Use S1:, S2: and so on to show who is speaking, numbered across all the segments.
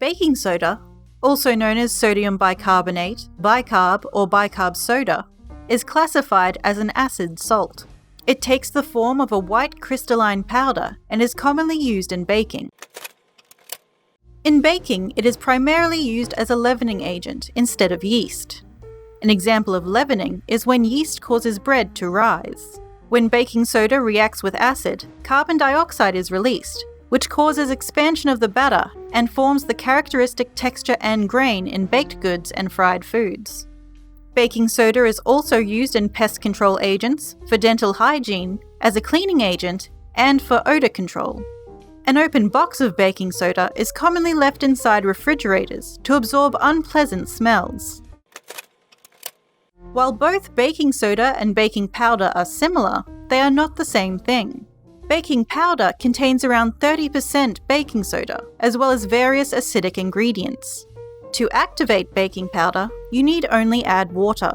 S1: Baking soda, also known as sodium bicarbonate, bicarb, or bicarb soda, is classified as an acid salt. It takes the form of a white crystalline powder and is commonly used in baking. In baking, it is primarily used as a leavening agent instead of yeast. An example of leavening is when yeast causes bread to rise. When baking soda reacts with acid, carbon dioxide is released, which causes expansion of the batter and forms the characteristic texture and grain in baked goods and fried foods. Baking soda is also used in pest control agents, for dental hygiene, as a cleaning agent, and for odor control. An open box of baking soda is commonly left inside refrigerators to absorb unpleasant smells. While both baking soda and baking powder are similar, they are not the same thing. Baking powder contains around 30% baking soda, as well as various acidic ingredients. To activate baking powder, you need only add water.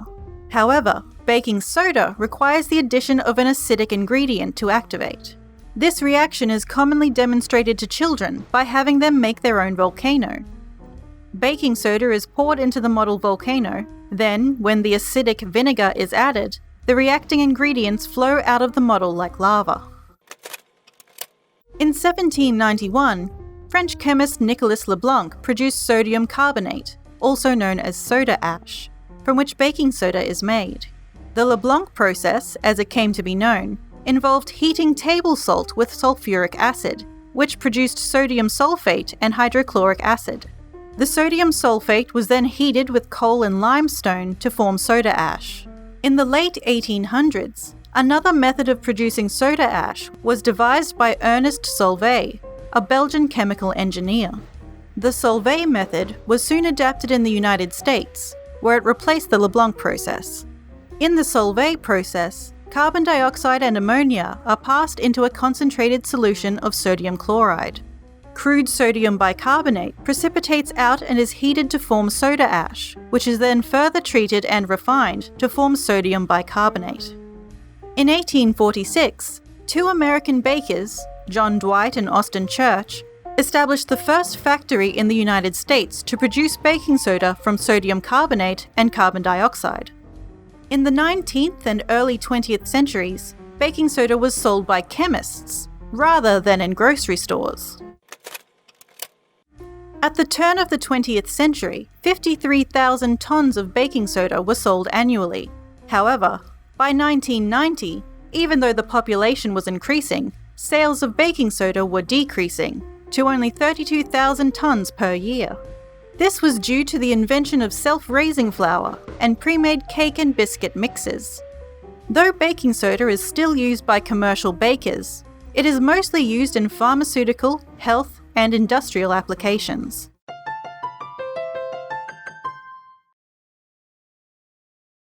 S1: However, baking soda requires the addition of an acidic ingredient to activate. This reaction is commonly demonstrated to children by having them make their own volcano. Baking soda is poured into the model volcano, then, when the acidic vinegar is added, the reacting ingredients flow out of the model like lava. In 1791, French chemist Nicolas Leblanc produced sodium carbonate, also known as soda ash, from which baking soda is made. The Leblanc process, as it came to be known, involved heating table salt with sulfuric acid, which produced sodium sulfate and hydrochloric acid. The sodium sulfate was then heated with coal and limestone to form soda ash. In the late 1800s, another method of producing soda ash was devised by Ernest Solvay, a Belgian chemical engineer. The Solvay method was soon adapted in the United States, where it replaced the Leblanc process. In the Solvay process, carbon dioxide and ammonia are passed into a concentrated solution of sodium chloride. Crude sodium bicarbonate precipitates out and is heated to form soda ash, which is then further treated and refined to form sodium bicarbonate. In 1846, two American bakers, John Dwight and Austin Church, established the first factory in the United States to produce baking soda from sodium carbonate and carbon dioxide. In the 19th and early 20th centuries, baking soda was sold by chemists, rather than in grocery stores. At the turn of the 20th century, 53,000 tons of baking soda were sold annually. However, by 1990, even though the population was increasing, sales of baking soda were decreasing to only 32,000 tons per year. This was due to the invention of self-raising flour and pre-made cake and biscuit mixes. Though baking soda is still used by commercial bakers, it is mostly used in pharmaceutical, health, and industrial applications.